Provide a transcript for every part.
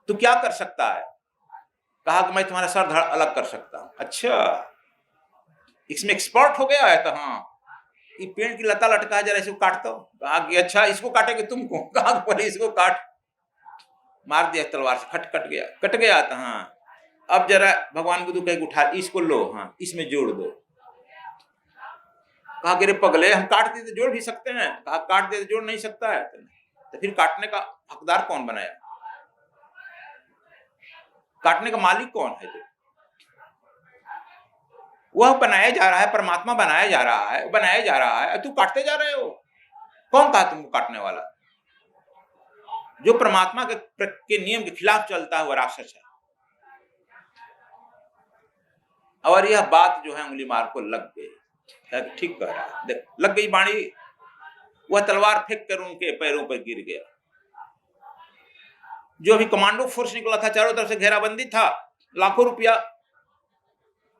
तू क्या कर सकता है? कहा कि मैं तुम्हारा सर धड़ अलग कर सकता हूं। अच्छा, इसमें एक्सपर्ट हो गया है? तो हाँ, ये पेड़ की लता लटका है, जरा इसको काटता हूं। कहा कि अच्छा, इसको काटेंगे तुमको? कहा पहले इसको काट। मार दिया तलवार से, खट कट गया, कट गया। तो हाँ, अब जरा भगवान बुद्ध कह उठा, इसको लो, हाँ इसमें जोड़ दो। कहा कि रे पगले, हम काट दिए तो जोड़ भी सकते हैं। कहा काट दिए तो जोड़ नहीं सकता है। तो फिर काटने का हकदार कौन बनाया? काटने का मालिक कौन है? वह बनाया जा रहा है, परमात्मा बनाया जा रहा है, बनाया जा रहा है, तू काटते जा रहे हो। कौन कहा तुमको काटने वाला? जो परमात्मा के नियम के खिलाफ चलता है वह राक्षस है। और यह बात जो है उंगली मार को लग गई, ठीक कह रहा है। देख, लग गई बाणी। वह तलवार फेंक कर उनके पैरों पर गिर गया। जो अभी कमांडो फोर्स निकला था, चारों तरफ से घेराबंदी था, लाखों रुपया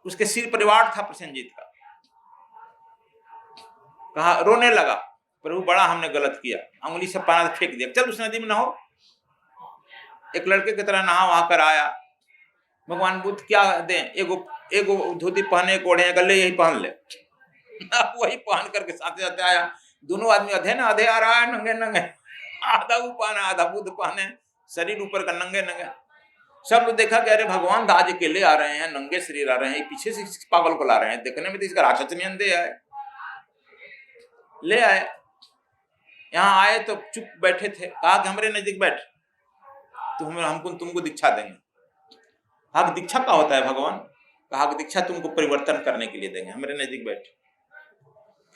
उसके सिर परिवार था प्रसेनजीत का। कहा, रोने लगा, प्रभु बड़ा हमने गलत किया, उंगली से पाना फेंक दिया, चल उस नदी में नहाओ। एक लड़के की तरह नहा वहां कर आया। भगवान बुद्ध क्या दें, एगो धोती पहने, कोड़े गले, यही पहन ले। वही पहन करके साथ साथ आया। दोनों आदमी अधे ना अधे आ रहा है, नंगे नंगे, आधा वो पहना आधा बुद्ध पहने, शरीर ऊपर का नंगे नंगे। सब लोग देखा कि अरे भगवान आज अकेले आ रहे हैं, नंगे शरीर आ रहे हैं, पीछे से पागल को ला रहे हैं, देखने में तो इसका राक्षस नहीं दे आए। ले आए, यहाँ आए तो चुप बैठे थे। कहा कि हमारे नजदीक बैठ, तो हमको तुमको दीक्षा देंगे। कहा कि दीक्षा क्या होता है भगवान? कहा कि दीक्षा तुमको परिवर्तन करने के लिए देंगे, हमारे नजदीक बैठ।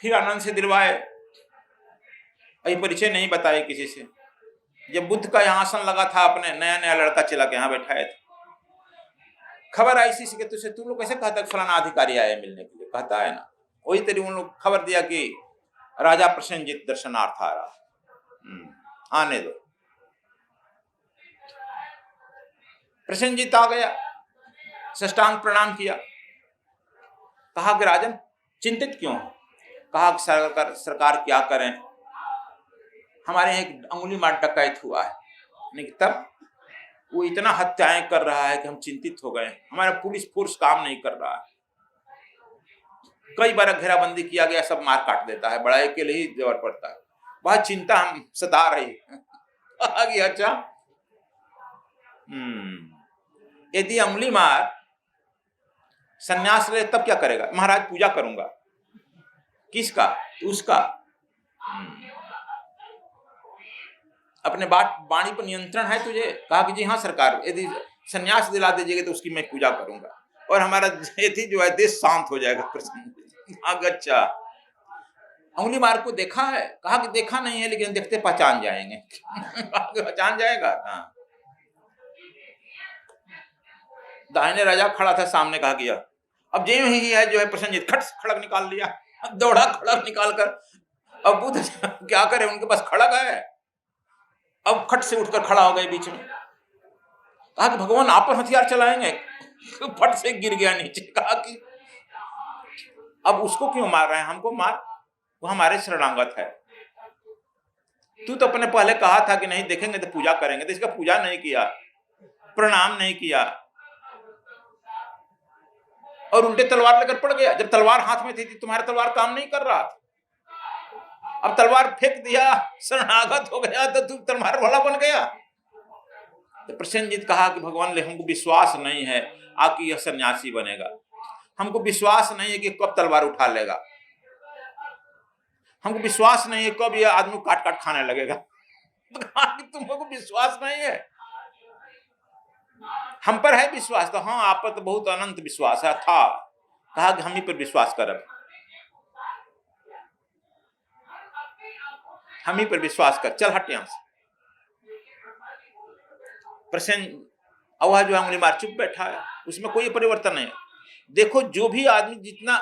फिर आनंद से दिलवाए, अभी परिचय नहीं बताए किसी से। जब बुद्ध का यहाँ आसन लगा था, अपने नया नया लड़का चला के यहाँ बैठाया था। खबर आई इसी से कि तुझसे, तुम लोग कैसे कहता है फलाना अधिकारी आया मिलने के लिए? कहता है ना, वही तेरी उन लोग खबर दिया कि राजा प्रसेनजीत दर्शनार्थ आ रहा, आने दो। प्रसेनजीत आ गया, साष्टांग प्रणाम किया। कहा कि राजन चिंतित क्यों हो? कहा कि सरकार क्या करें, हमारे यहाँ एक अंगुली मार डकैत हुआ है। नहीं, तब वो इतना हत्याएं कर रहा है कि हम चिंतित हो गए। हमारा पुलिस फोर्स काम नहीं कर रहा है, कई बार घेराबंदी किया गया, सब मार काट देता है, बड़ा अकेले ही जोर पड़ता है, बहुत चिंता हम सता रही है। अच्छा, यदि अंगुली मार सन्यास ले तब क्या करेगा? महाराज पूजा करूंगा। किसका? उसका। अपने वाणी पर नियंत्रण है तुझे? कहा कि जी हाँ सरकार, यदि सन्यास दिला दीजिएगा तो उसकी मैं पूजा करूंगा और हमारा यदि जो है देश शांत हो जाएगा। अच्छा, उंगली मार को देखा है? कहा कि देखा नहीं है, लेकिन देखते पहचान जाएंगे। पहचान जाएगा। हाँ, दाहिने राजा खड़ा था सामने। कहा कि अब जो ही है जो है प्रसेनजीत, खट खड़क निकाल लिया, दौड़ा खड़क निकाल कर। अब बुद्ध क्या करे, उनके पास खड़क है। अब खट से उठकर खड़ा हो गए बीच में। कहा कि भगवान आप पर हथियार चलाएंगे? फट से गिर गया नीचे। कहा कि अब उसको क्यों मार रहे हैं, हमको मार, वो हमारे शरणागत है। तू तो अपने पहले कहा था कि नहीं देखेंगे तो पूजा करेंगे, तो इसका पूजा नहीं किया, प्रणाम नहीं किया और उल्टे तलवार लेकर पड़ गया। जब तलवार हाथ में थी तुम्हारा तलवार काम नहीं कर रहा था, अब तलवार फेंक दिया, शरणागत हो गया तो तू तलवार वाला बन गया। तो प्रसेनजीत कहा कि भगवान ले, हमको विश्वास नहीं है आकि यह सन्यासी बनेगा, हमको विश्वास नहीं है कि कब तलवार उठा लेगा, हमको विश्वास नहीं है कब यह आदमी काट काट खाने लगेगा। तो कहा कि तुमको विश्वास नहीं है, हम पर है विश्वास। तो हाँ, आप पर तो बहुत अनंत विश्वास है था। कहा कि हम ही पर विश्वास कर, हम ही पर विश्वास कर, चल हट यहां से। प्रसेन अवह जो अंगुली मार चुप बैठा है, उसमें कोई परिवर्तन नहीं है। देखो, जो भी आदमी जितना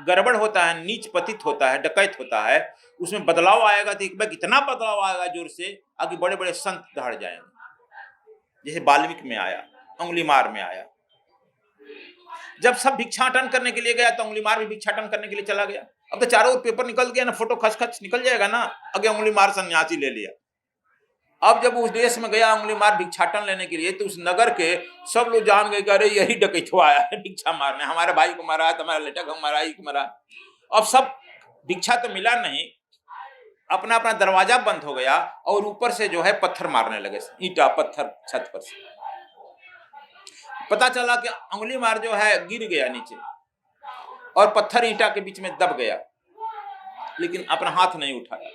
गड़बड़ होता है, नीच पतित होता है, डकैत होता है, उसमें बदलाव आएगा तो एक बार कितना बदलाव आएगा जोर से, आगे बड़े बड़े संत दहाड़ जाएंगे। जैसे वाल्मीकि में आया, अंगुली मार में आया। जब सब भिक्षाटन करने के लिए गया तो अंगुली मार भी भिक्षाटन करने के लिए चला गया। अब तो चारों ओर पेपर निकल गया ना, फोटो खच खच निकल जाएगा ना, आगे अंगुली मार सन्यासी ले लिया। अब जब उस देश में गया उंगली मार भिक्षाटन लेने के लिए, तो उस नगर के सब लोग जान गए कि अरे यही डकैतो आया है भिक्षा मारने, हमारे भाई को मारा, तुम्हारा लेटा को मारा, को मारा। अब सब भिक्षा तो मिला नहीं, अपना अपना दरवाजा बंद हो गया और ऊपर से जो है पत्थर मारने लगे, ईंटा पत्थर छत पर से। पता चला कि उंगली मार जो है गिर गया नीचे और पत्थर ईंटा के बीच में दब गया, लेकिन अपना हाथ नहीं उठाया।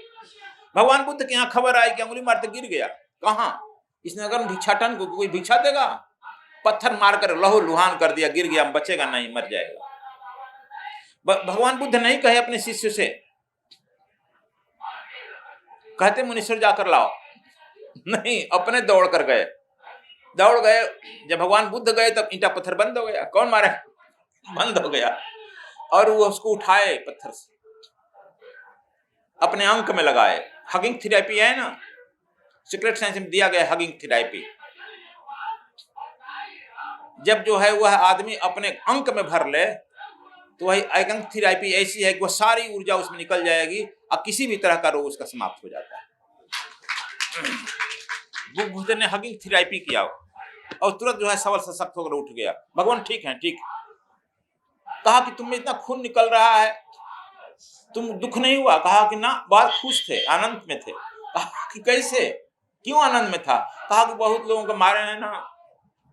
भगवान बुद्ध के यहाँ खबर आई कि उंगली मार तो गिर गया, कहाँ? इस नगर में भिक्षाटन को कोई भिक्षा देगा? पत्थर मारकर लहू लुहान कर दिया, गिर गया, बचेगा नहीं, मर जाएगा। भगवान बुद्ध नहीं कहे अपने शिष्य से, कहते मुनीश्वर जाकर लाओ, नहीं, अपने दौड़ कर गए। दौड़ गए, जब भगवान बुद्ध गए तब ईंटा पत्थर बंद हो गया। कौन मारे? बंद हो गया। और वो उसको उठाए पत्थर से, अपने अंक में लगाए। हगिंग थेरेपी है ना, सीक्रेट साइंस में दिया गया हगिंग थेरेपी। जब जो है वह आदमी अपने अंक में भर ले तो वही हगिंग थेरेपी ऐसी है कि वह सारी ऊर्जा उसमें निकल जाएगी और किसी भी तरह का रोग उसका समाप्त हो जाता है। बुद्ध ने हगिंग थेरेपी किया और तुरंत जो है सबल सशक्त होकर उठ गया। भगवान ठीक है, ठीक। कहा कि तुम में इतना खून निकल रहा है, तुम दुख नहीं हुआ? कहा कि ना, बहुत खुश थे, आनंद में थे। कहा कि कैसे, क्यों आनंद में था? कहा कि बहुत लोगों को मारे हैं ना,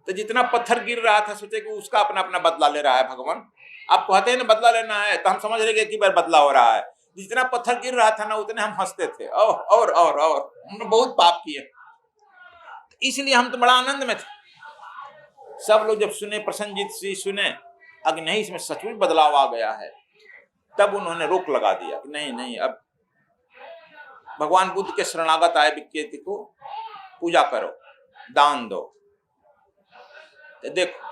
तो जितना पत्थर गिर रहा था सोचे कि उसका अपना अपना बदला ले रहा है भगवान। आप कहते हैं ना बदला लेना है, तो हम समझ रहे कि एक ही बार बदला हो रहा है। जितना पत्थर गिर रहा था ना उतने हम हंसते थे, और हमने बहुत पाप किए, इसलिए हम तो बड़ा आनंद में थे। सब लोग जब सुने, प्रसन्नजीत जी सुने अगर नहीं इसमें सचमुच बदलाव आ गया है, तब उन्होंने रोक लगा दिया कि नहीं, अब भगवान बुद्ध के शरणागत आए व्यक्ति को पूजा करो, दान दो। तो देखो,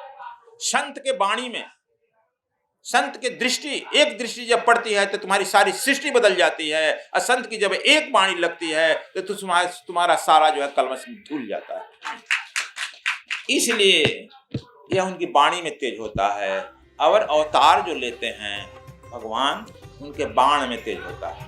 संत के वाणी में, संत की दृष्टि, एक दृष्टि जब पड़ती है तो तुम्हारी सारी सृष्टि बदल जाती है, और संत की जब एक वाणी लगती है तो तुम्हारा सारा जो है कलमश धुल जाता है। इसलिए यह उनकी वाणी में तेज होता है, और अवतार जो लेते हैं भगवान, उनके बाण में तेज होता है।